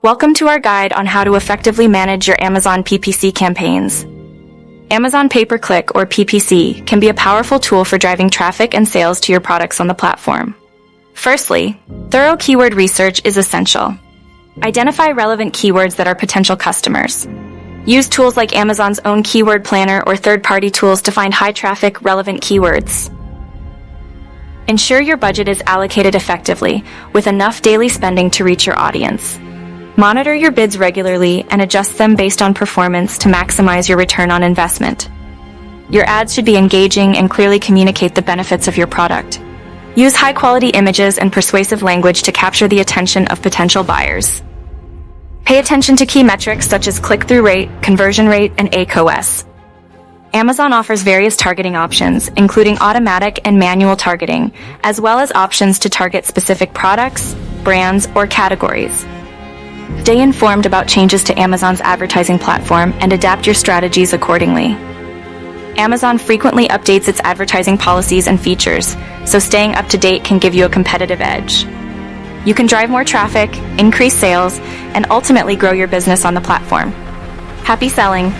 Welcome to our guide on how to effectively manage your Amazon PPC campaigns. Amazon Pay-per-click, or PPC, can be a powerful tool for driving traffic and sales to your products on the platform. Firstly, thorough keyword research is essential. Identify relevant keywords that are potential customers. Use tools like Amazon's own keyword planner or third-party tools to find high-traffic, relevant keywords. Ensure your budget is allocated effectively, with enough daily spending to reach your audience. Monitor your bids regularly and adjust them based on performance to maximize your return on investment. Your ads should be engaging and clearly communicate the benefits of your product. Use high-quality images and persuasive language to capture the attention of potential buyers. Pay attention to key metrics such as click-through rate, conversion rate, and Ecommerce. Amazon offers various targeting options, including automatic and manual targeting, as well as options to target specific products, brands, or categories. Stay informed about changes to Amazon's advertising platform and adapt your strategies accordingly. Amazon frequently updates its advertising policies and features, so staying up to date can give you a competitive edge. You can drive more traffic, increase sales, and ultimately grow your business on the platform. Happy selling!